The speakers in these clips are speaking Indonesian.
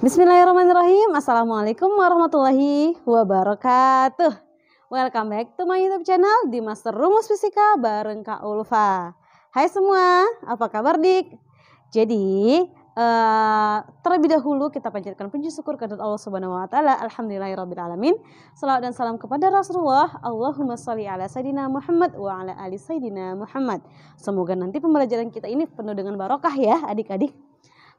Bismillahirrahmanirrahim. Assalamualaikum warahmatullahi wabarakatuh. Welcome back to my YouTube channel di Master Rumus Fisika bareng Kak Ulfa. Hai semua, apa kabar dik? Jadi terlebih dahulu kita panjatkan puji syukur kepada Allah Subhanahu wa taala. Alhamdulillahirabbil alamin. Salawat dan salam kepada Rasulullah. Allahumma shalli ala sayidina Muhammad wa ala ali sayidina Muhammad. Semoga nanti pembelajaran kita ini penuh dengan barokah ya adik-adik.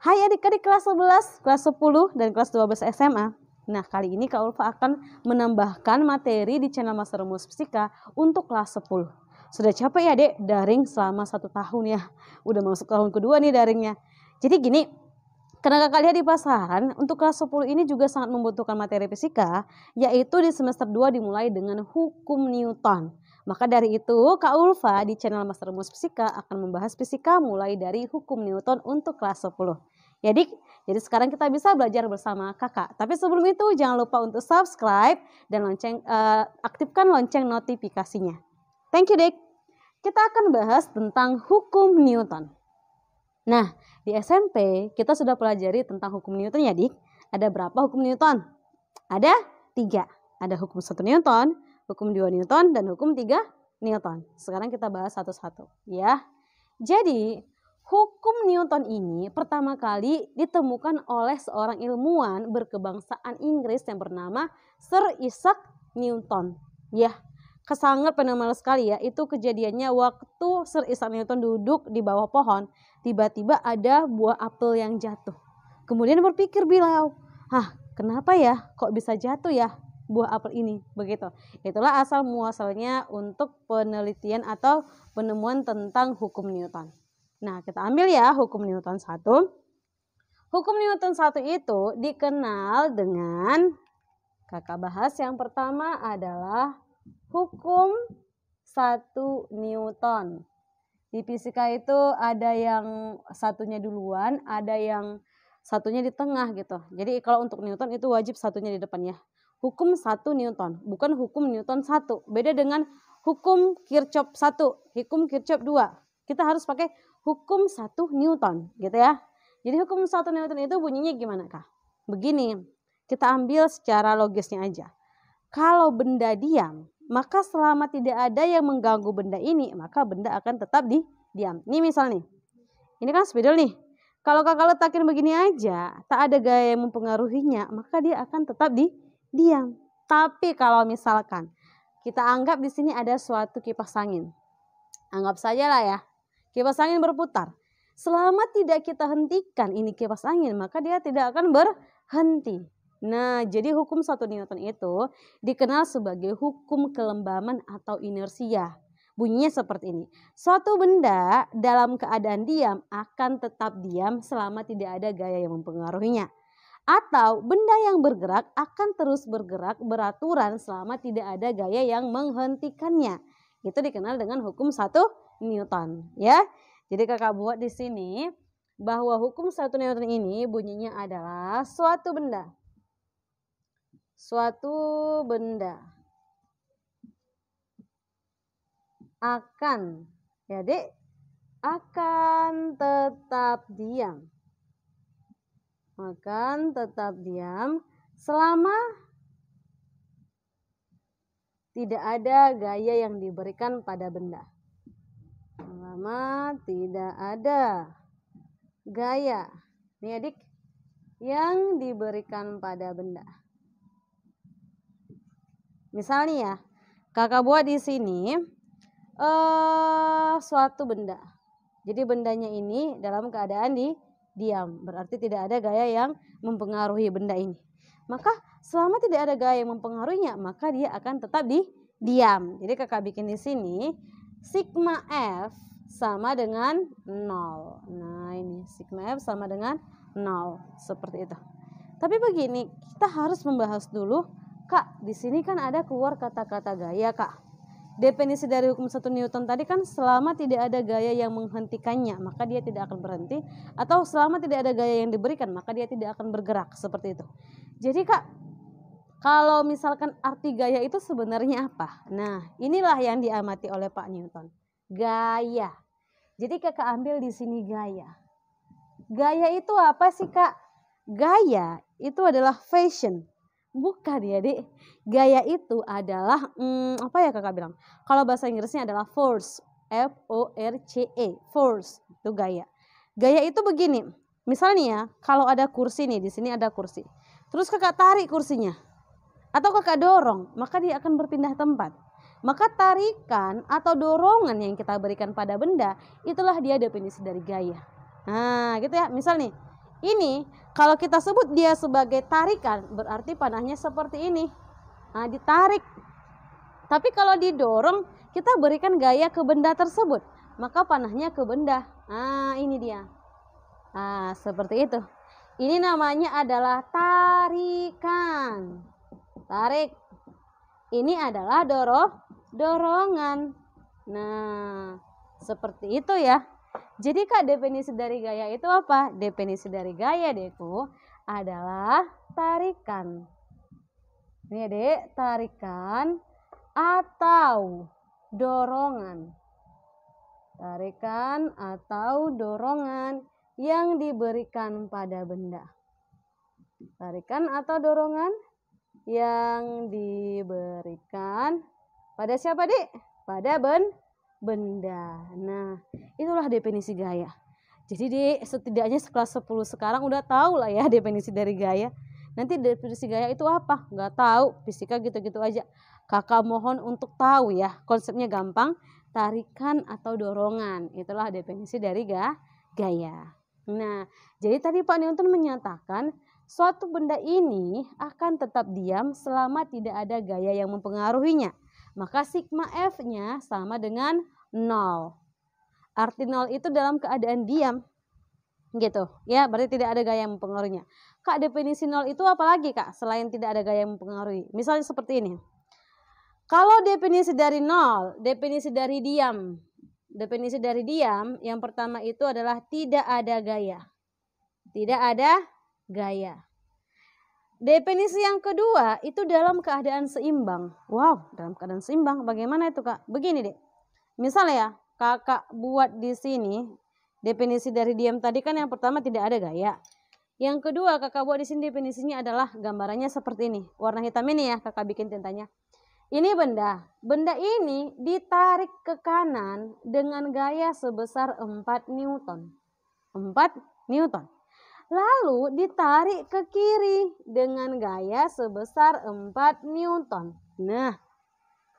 Hai adik-adik kelas 11, kelas 10, dan kelas 12 SMA. Nah kali ini Kak Ulfa akan menambahkan materi di channel Master Rumus Fisika untuk kelas 10. Sudah capek ya dek daring selama 1 tahun ya. Udah masuk tahun kedua nih daringnya. Jadi gini, karena kakak lihat di pasaran untuk kelas 10 ini juga sangat membutuhkan materi fisika. Yaitu di semester 2 dimulai dengan hukum Newton. Maka dari itu Kak Ulfa di channel Master Rumus Fisika akan membahas fisika mulai dari hukum Newton untuk kelas 10. Ya dik, jadi sekarang kita bisa belajar bersama kakak. Tapi sebelum itu jangan lupa untuk subscribe dan aktifkan lonceng notifikasinya. Thank you dik. Kita akan bahas tentang hukum Newton. Nah di SMP kita sudah pelajari tentang hukum Newton ya dik. Ada berapa hukum Newton? Ada 3. Ada hukum 1 Newton, hukum 2 Newton, dan hukum 3 Newton. Sekarang kita bahas satu-satu ya. Jadi hukum Newton ini pertama kali ditemukan oleh seorang ilmuwan berkebangsaan Inggris yang bernama Sir Isaac Newton. Ya, sangat fenomenal sekali ya. Itu kejadiannya waktu Sir Isaac Newton duduk di bawah pohon. Tiba-tiba ada buah apel yang jatuh. Kemudian berpikir beliau, kenapa ya kok bisa jatuh ya buah apel ini? Begitu. Itulah asal muasalnya untuk penelitian atau penemuan tentang hukum Newton. Nah kita ambil ya hukum Newton 1. Hukum Newton 1 itu dikenal dengan, kakak bahas yang pertama adalah hukum 1 Newton. Di fisika itu ada yang satunya duluan, ada yang satunya di tengah gitu. Jadi kalau untuk Newton itu wajib satunya di depan ya. Hukum 1 Newton, bukan hukum Newton 1. Beda dengan hukum Kirchhoff 1, hukum Kirchhoff 2. Kita harus pakai hukum 1 Newton gitu ya. Jadi hukum 1 Newton itu bunyinya gimana kak? Begini, kita ambil secara logisnya aja. Kalau benda diam, maka selama tidak ada yang mengganggu benda ini, maka benda akan tetap diam. Ini misal nih, ini kan spidol nih. Kalau kakak letakin begini aja, tak ada gaya yang mempengaruhinya, maka dia akan tetap diam. Tapi kalau misalkan kita anggap di sini ada suatu kipas angin. Anggap saja lah ya, kipas angin berputar. Selama tidak kita hentikan ini kipas angin, maka dia tidak akan berhenti. Nah, jadi hukum 1 Newton itu dikenal sebagai hukum kelembaman atau inersia. Bunyinya seperti ini. Suatu benda dalam keadaan diam akan tetap diam selama tidak ada gaya yang mempengaruhinya. Atau benda yang bergerak akan terus bergerak beraturan selama tidak ada gaya yang menghentikannya. Itu dikenal dengan hukum 1 Newton ya. Jadi kakak buat di sini bahwa hukum 1 Newton ini bunyinya adalah suatu benda akan akan tetap diam selama tidak ada gaya yang diberikan pada benda. Selama tidak ada gaya nih adik yang diberikan pada benda. Misalnya ya, kakak buat di sini suatu benda. Jadi bendanya ini dalam keadaan diam, berarti tidak ada gaya yang mempengaruhi benda ini. Maka selama tidak ada gaya yang mempengaruhinya, maka dia akan tetap diam. Jadi kakak bikin di sini sigma F sama dengan 0. Nah ini sigma F sama dengan 0 seperti itu. Tapi begini, kita harus membahas dulu, kak. Di sini kan ada keluar kata-kata gaya kak. Definisi dari hukum 1 Newton tadi kan selama tidak ada gaya yang menghentikannya, maka dia tidak akan berhenti. Atau selama tidak ada gaya yang diberikan, maka dia tidak akan bergerak seperti itu. Jadi kak, kalau misalkan arti gaya itu sebenarnya apa? Nah, inilah yang diamati oleh Pak Newton. Gaya. Jadi kakak ambil di sini gaya. Gaya itu apa sih kak? Gaya itu adalah fashion. Bukan ya, Dek. Gaya itu adalah apa ya Kakak bilang? Kalau bahasa Inggrisnya adalah force. F-O-R-C-E. Force. Itu gaya. Gaya itu begini. Misalnya ya, kalau ada kursi nih, di sini ada kursi. Terus Kakak tarik kursinya. Atau Kakak dorong, maka dia akan berpindah tempat. Maka tarikan atau dorongan yang kita berikan pada benda, itulah dia definisi dari gaya. Nah, gitu ya. Misal nih, ini kalau kita sebut dia sebagai tarikan, berarti panahnya seperti ini. Nah, ditarik. Tapi kalau didorong, kita berikan gaya ke benda tersebut, maka panahnya ke benda. Nah, ini dia. Nah, seperti itu. Ini namanya adalah tarikan. Tarik. Ini adalah dorongan. Nah, seperti itu ya. Jadi Kak, definisi dari gaya itu apa? Definisi dari gaya, Dekku, adalah tarikan. Ini ya, Dek, tarikan atau dorongan. Tarikan atau dorongan yang diberikan pada benda. Tarikan atau dorongan yang diberikan pada siapa, Dek? Pada benda. Nah, itulah definisi gaya. Jadi Dek, setidaknya kelas 10 sekarang udah tahu lah ya definisi dari gaya. Nanti definisi gaya itu apa? Nggak tahu, fisika gitu-gitu aja. Kakak mohon untuk tahu ya, konsepnya gampang. Tarikan atau dorongan, itulah definisi dari gaya. Nah, jadi tadi Pak Newton menyatakan suatu benda ini akan tetap diam selama tidak ada gaya yang mempengaruhinya. Maka sigma F-nya sama dengan 0. Arti 0 itu dalam keadaan diam. Gitu ya, berarti tidak ada gaya yang mempengaruhinya. Kak, definisi 0 itu apa lagi Kak selain tidak ada gaya yang mempengaruhi? Misalnya seperti ini. Kalau definisi dari 0, definisi dari diam. Definisi dari diam yang pertama itu adalah tidak ada gaya. Tidak ada gaya. Definisi yang kedua itu dalam keadaan seimbang. Wow, dalam keadaan seimbang. Bagaimana itu Kak? Begini deh. Misalnya ya, Kakak buat di sini definisi dari diam tadi kan yang pertama tidak ada gaya. Yang kedua Kakak buat di sini definisinya adalah gambarannya seperti ini. Warna hitam ini ya, Kakak bikin tintanya. Ini benda. Benda ini ditarik ke kanan dengan gaya sebesar 4 Newton. 4 Newton. Lalu ditarik ke kiri dengan gaya sebesar 4 Newton. Nah,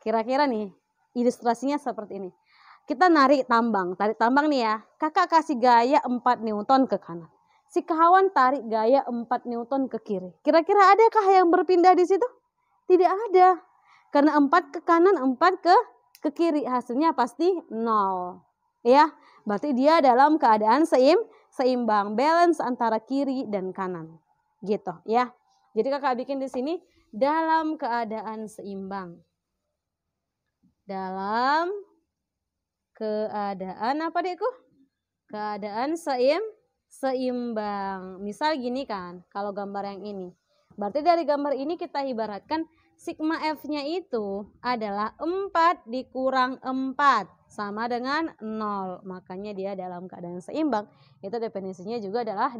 kira-kira nih ilustrasinya seperti ini. Kita narik tambang, tarik tambang nih ya. Kakak kasih gaya 4 Newton ke kanan. Si kawan tarik gaya 4 Newton ke kiri. Kira-kira adakah yang berpindah di situ? Tidak ada. Karena 4 ke kanan, 4 ke kiri. Hasilnya pasti 0. Ya, berarti dia dalam keadaan seimbang, balance antara kiri dan kanan. Gitu ya. Jadi Kakak bikin di sini dalam keadaan seimbang. Dalam keadaan apa Dekku? Keadaan seimbang. Misal gini kan, kalau gambar yang ini. Berarti dari gambar ini kita ibaratkan sigma F-nya itu adalah 4 dikurang 4 sama dengan 0. Makanya dia dalam keadaan seimbang. Itu definisinya juga adalah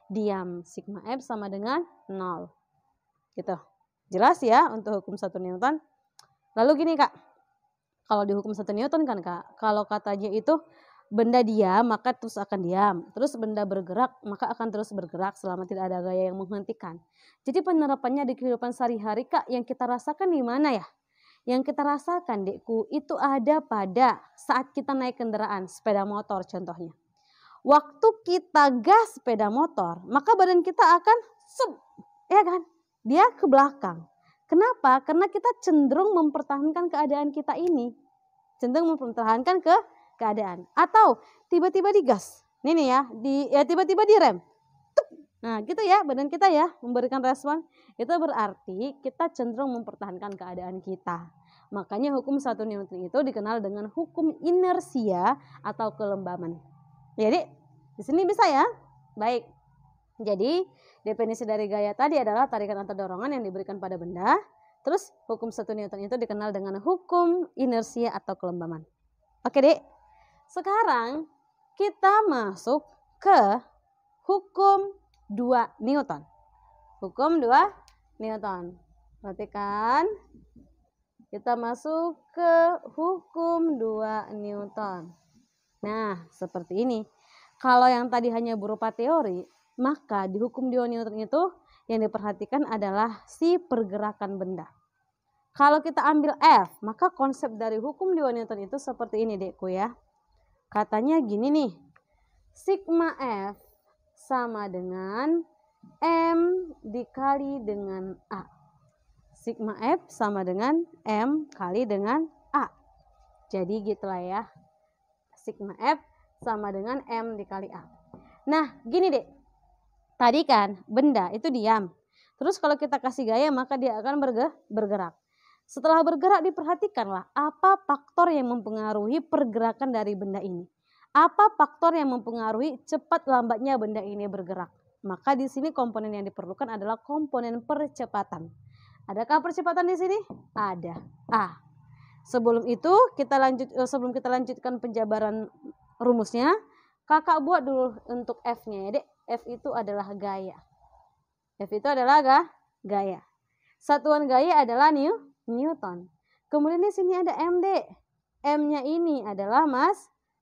diam. Sigma F sama dengan 0. Gitu. Jelas ya untuk hukum 1 Newton. Lalu gini Kak. Kalau di hukum 1 Newton kan Kak, kalau katanya itu benda diam maka terus akan diam. Terus benda bergerak maka akan terus bergerak selama tidak ada gaya yang menghentikan. Jadi penerapannya di kehidupan sehari-hari Kak yang kita rasakan di mana ya? Yang kita rasakan Dekku itu ada pada saat kita naik kendaraan, sepeda motor contohnya. Waktu kita gas sepeda motor maka badan kita akan ya kan? Dia ke belakang. Kenapa? Karena kita cenderung mempertahankan keadaan kita ini. Cenderung mempertahankan keadaan. Atau tiba-tiba digas. Ini nih ya, tiba-tiba direm. Nah gitu ya badan kita ya memberikan respon. Itu berarti kita cenderung mempertahankan keadaan kita. Makanya hukum 1 Newton itu dikenal dengan hukum inersia atau kelembaman. Jadi di sini bisa ya. Baik. Jadi definisi dari gaya tadi adalah tarikan atau dorongan yang diberikan pada benda. Terus hukum 1 Newton itu dikenal dengan hukum inersia atau kelembaman. Oke Dek. Sekarang kita masuk ke hukum 2 Newton. Hukum 2 Newton. Perhatikan. Kita masuk ke hukum 2 Newton. Nah, seperti ini. Kalau yang tadi hanya berupa teori, maka di hukum 2 Newton itu yang diperhatikan adalah si pergerakan benda. Kalau kita ambil F, maka konsep dari hukum 2 Newton itu seperti ini, Dekku ya. Katanya gini nih. Sigma F sama dengan M dikali dengan A. Sigma F sama dengan M kali dengan A. Jadi gitulah ya. Sigma F sama dengan M dikali A. Nah gini deh. Tadi kan benda itu diam. Terus kalau kita kasih gaya maka dia akan bergerak. Setelah bergerak diperhatikanlah apa faktor yang mempengaruhi pergerakan dari benda ini. Apa faktor yang mempengaruhi cepat lambatnya benda ini bergerak. Maka di sini komponen yang diperlukan adalah komponen percepatan. Adakah percepatan di sini? Ada. A. Sebelum kita lanjutkan penjabaran rumusnya, kakak buat dulu untuk F-nya ya, Dek. F itu adalah gaya. F itu adalah gaya. Satuan gaya adalah Newton. Kemudian di sini ada M, Dek. M-nya ini adalah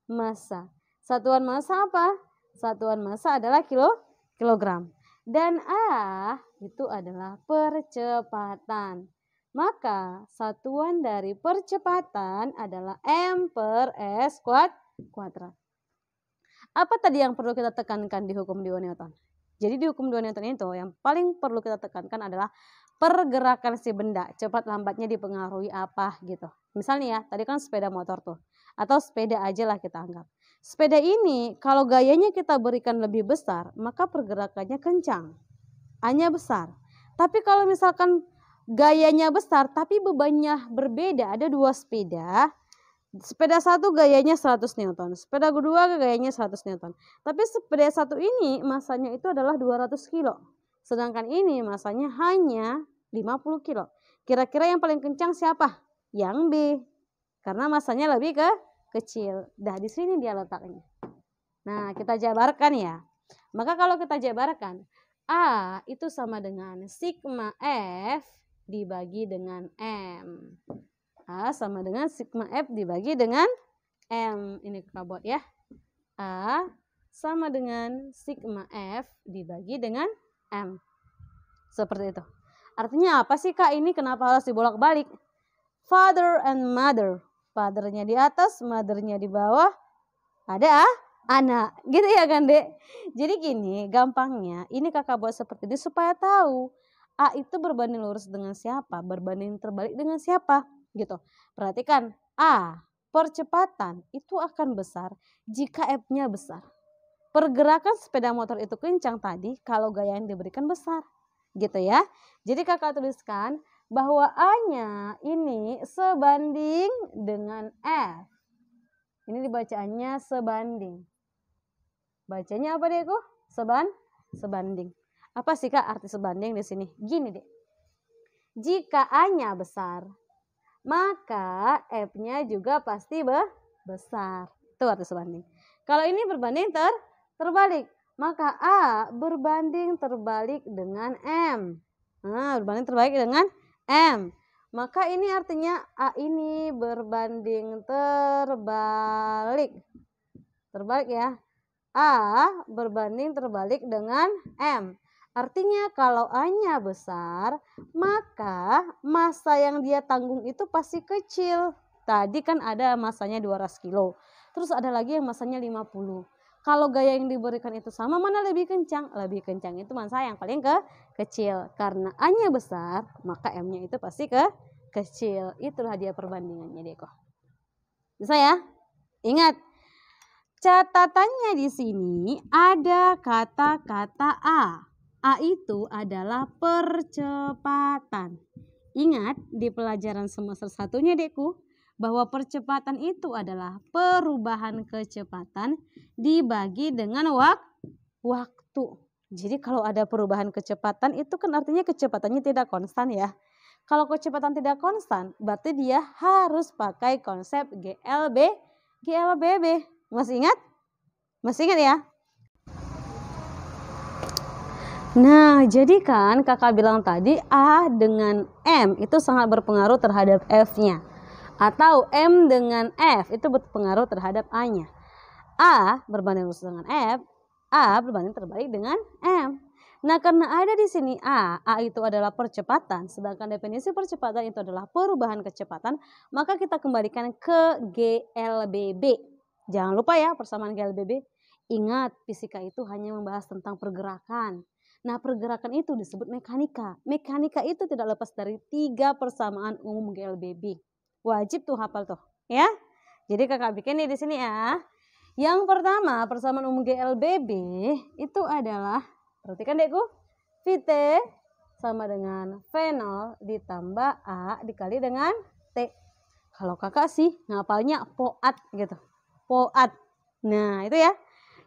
massa. Satuan massa apa? Satuan massa adalah kilogram. Dan A itu adalah percepatan. Maka satuan dari percepatan adalah M per S kuadrat. Apa tadi yang perlu kita tekankan di hukum 2 Newton? Jadi di hukum 2 Newton itu yang paling perlu kita tekankan adalah pergerakan si benda. Cepat lambatnya dipengaruhi apa gitu. Misalnya ya, tadi kan sepeda motor tuh. Atau sepeda aja lah kita anggap. Sepeda ini kalau gayanya kita berikan lebih besar, maka pergerakannya kencang. A-nya besar. Tapi kalau misalkan gayanya besar tapi bebannya berbeda, ada 2 sepeda. Sepeda satu gayanya 100 Newton, sepeda kedua gayanya 100 Newton. Tapi sepeda satu ini masanya itu adalah 200 kilo. Sedangkan ini masanya hanya 50 kilo. Kira-kira yang paling kencang siapa? Yang B. Karena masanya lebih kecil. Dah di sini dia letaknya. Nah, kita jabarkan ya. Maka kalau kita jabarkan, A itu sama dengan sigma F dibagi dengan M. A sama dengan sigma F dibagi dengan M. Ini kakak buat ya. A sama dengan sigma F dibagi dengan M. Seperti itu. Artinya apa sih Kak ini? Kenapa harus dibolak-balik? Father and mother. Fathernya di atas, mothernya di bawah. Ada anak. Gitu ya kan Dek? Jadi gini gampangnya. Ini kakak buat seperti ini supaya tahu. A itu berbanding lurus dengan siapa? Berbanding terbalik dengan siapa? Gitu. Perhatikan. A. Percepatan itu akan besar jika F-nya besar. Pergerakan sepeda motor itu kencang tadi kalau gaya yang diberikan besar. Gitu ya. Jadi kakak tuliskan bahwa A-nya ini sebanding dengan F. Ini dibacaannya sebanding. Bacanya apa Dekku? Sebanding. Apa sih Kak arti sebanding di sini? Gini Dek. Jika A-nya besar, maka F-nya juga pasti besar. Itu arti sebanding. Kalau ini berbanding terbalik, maka A berbanding terbalik dengan M. Nah, berbanding terbalik dengan M. Maka ini artinya A ini berbanding terbalik. Terbalik ya. A berbanding terbalik dengan M. Artinya kalau A-nya besar, maka massa yang dia tanggung itu pasti kecil. Tadi kan ada massanya 200 kilo. Terus ada lagi yang massanya 50. Kalau gaya yang diberikan itu sama, mana lebih kencang? Lebih kencang itu massa yang paling kecil. Karena A-nya besar, maka M-nya itu pasti kecil. Itulah dia perbandingannya, Deko. Bisa ya? Ingat, catatannya di sini ada kata-kata A. A itu adalah percepatan. Ingat di pelajaran semester 1-nya, Dekku, bahwa percepatan itu adalah perubahan kecepatan dibagi dengan waktu. Jadi kalau ada perubahan kecepatan itu kan artinya kecepatannya tidak konstan ya. Kalau kecepatan tidak konstan berarti dia harus pakai konsep GLBB. Masih ingat? Masih ingat ya? Nah, jadi kan kakak bilang tadi A dengan M itu sangat berpengaruh terhadap F-nya. Atau M dengan F itu berpengaruh terhadap A-nya. A berbanding lurus dengan F, A berbanding terbalik dengan M. Nah, karena ada di sini A itu adalah percepatan, sedangkan definisi percepatan itu adalah perubahan kecepatan, maka kita kembalikan ke GLBB. Jangan lupa ya persamaan GLBB. Ingat, fisika itu hanya membahas tentang pergerakan. Nah, pergerakan itu disebut mekanika. Mekanika itu tidak lepas dari 3 persamaan umum GLBB. Wajib tuh hafal tuh, ya. Jadi kakak bikin nih di sini ya. Yang pertama, persamaan umum GLBB itu adalah, perhatikan dekku, Vt sama dengan V0 ditambah A dikali dengan T. Kalau kakak sih ngapalnya POAT gitu. POAT. Nah, itu ya.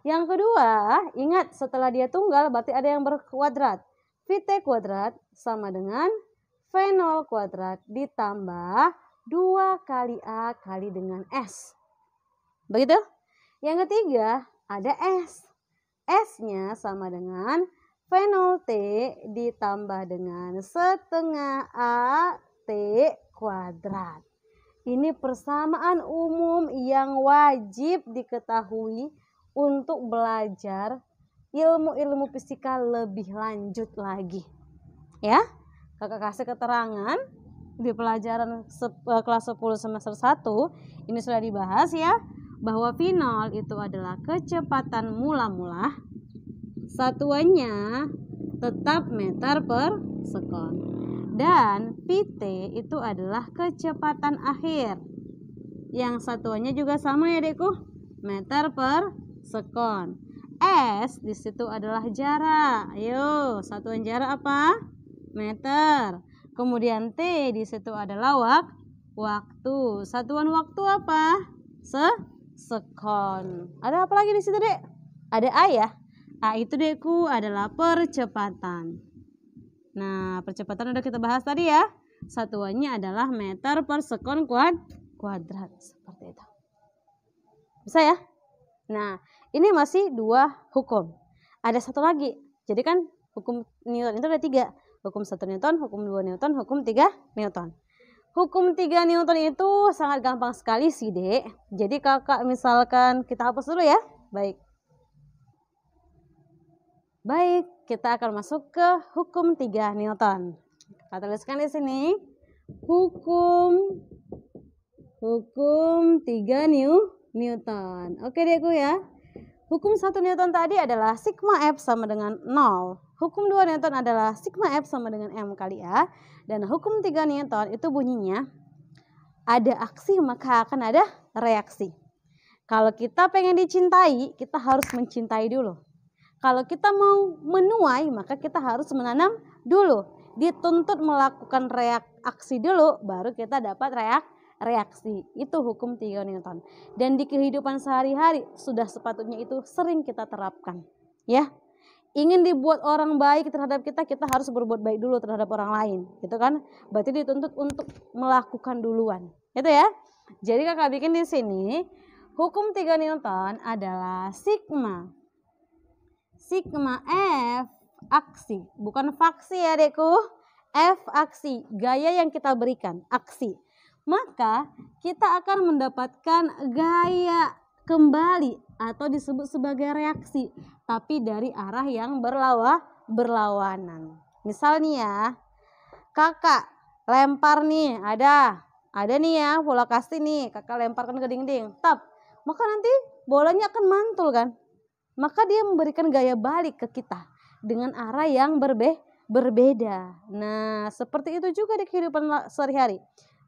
Yang kedua, ingat setelah dia tunggal berarti ada yang berkuadrat. Vt kuadrat sama dengan V0 kuadrat ditambah 2 kali A kali dengan S. Begitu? Yang ketiga ada S. S-nya sama dengan V0T ditambah dengan setengah A T kuadrat. Ini persamaan umum yang wajib diketahui untuk belajar ilmu-ilmu fisika lebih lanjut lagi. Ya, kakak kasih keterangan di pelajaran kelas 10 semester 1 ini sudah dibahas ya, bahwa V0 itu adalah kecepatan mula-mula, satuannya tetap meter per sekon, dan Vt itu adalah kecepatan akhir yang satuannya juga sama ya dekku, meter per sekon. S di situ adalah jarak. Ayo, satuan jarak apa? Meter. Kemudian T di situ adalah waktu. Satuan waktu apa? Sekon. Ada apa lagi di situ, Dek? Ada A ya? A itu dekku adalah percepatan. Nah, percepatan udah kita bahas tadi ya. Satuannya adalah meter per sekon kuadrat. Seperti itu. Bisa ya? Nah, ini masih 2 hukum. Ada satu lagi. Jadi kan hukum Newton itu ada 3. Hukum 1 Newton, hukum 2 Newton, hukum 3 Newton. Hukum 3 Newton itu sangat gampang sekali sih, Dek. Jadi kakak misalkan kita hapus dulu ya. Baik, kita akan masuk ke hukum 3 Newton. Kita tuliskan di sini hukum 3 Newton. Oke dekku ya. Hukum 1 Newton tadi adalah sigma F sama dengan 0. Hukum 2 Newton adalah sigma F sama dengan M kali A. Dan hukum 3 Newton itu bunyinya, ada aksi maka akan ada reaksi. Kalau kita pengen dicintai, kita harus mencintai dulu. Kalau kita mau menuai, maka kita harus menanam dulu. Dituntut melakukan reaksi dulu, baru kita dapat reaksi. Itu hukum 3 Newton. Dan di kehidupan sehari-hari sudah sepatutnya itu sering kita terapkan. Ya, ingin dibuat orang baik terhadap kita, kita harus berbuat baik dulu terhadap orang lain. Gitu kan? Berarti dituntut untuk melakukan duluan. Itu ya. Jadi kakak bikin di sini, hukum 3 Newton adalah sigma F aksi. Bukan faksi ya dekku. F aksi, gaya yang kita berikan, aksi. Maka kita akan mendapatkan gaya kembali atau disebut sebagai reaksi, tapi dari arah yang berlawanan. Misalnya ya, kakak lempar nih, ada nih ya bola kasti nih, kakak lemparkan ke dinding, tap, maka nanti bolanya akan mantul kan, maka dia memberikan gaya balik ke kita dengan arah yang berbeda. Nah, seperti itu juga di kehidupan sehari-hari.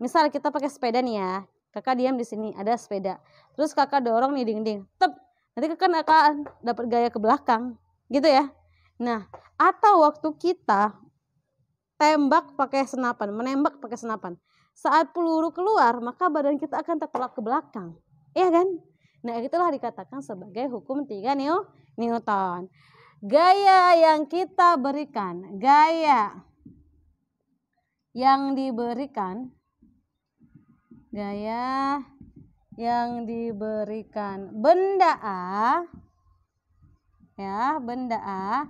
Misal kita pakai sepeda nih ya, kakak diam di sini, ada sepeda. Terus kakak dorong nih dinding, tep, nanti kakak akan dapat gaya ke belakang, gitu ya. Nah, atau waktu kita menembak pakai senapan, saat peluru keluar, maka badan kita akan tertolak ke belakang, ya kan? Nah, itulah dikatakan sebagai hukum 3 Newton. Gaya yang kita berikan, gaya yang diberikan benda A, ya, benda A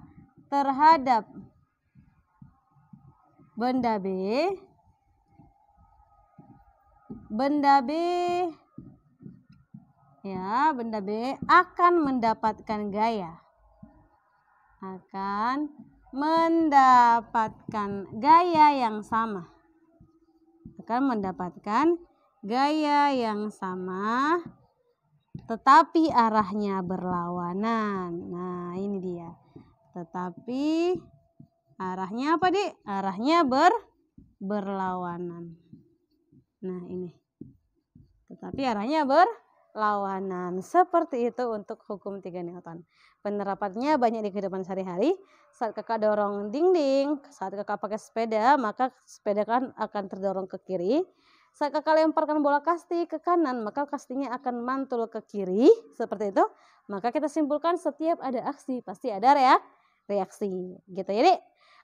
terhadap benda B ya, benda B akan mendapatkan gaya. Akan mendapatkan gaya yang sama. Akan mendapatkan gaya yang sama, tetapi arahnya berlawanan. Nah, ini dia. Tetapi arahnya apa, Dik? Arahnya berlawanan. Nah, ini. Tetapi arahnya berlawanan. Seperti itu untuk hukum 3 Newton. Penerapannya banyak di kehidupan sehari-hari. Saat kakak dorong dinding, saat kakak pakai sepeda, maka sepeda kan akan terdorong ke kiri. Saat kakak lemparkan bola kasti ke kanan, maka kastinya akan mantul ke kiri. Seperti itu. Maka kita simpulkan setiap ada aksi, pasti ada reaksi. Gitu ya, Dik.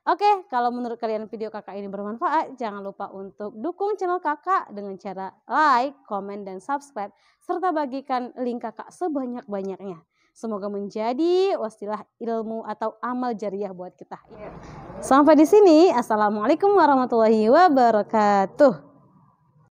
Oke, kalau menurut kalian video kakak ini bermanfaat, jangan lupa untuk dukung channel kakak dengan cara like, komen, dan subscribe. Serta bagikan link kakak sebanyak-banyaknya. Semoga menjadi wasilah ilmu atau amal jariah buat kita. Sampai di sini, assalamualaikum warahmatullahi wabarakatuh.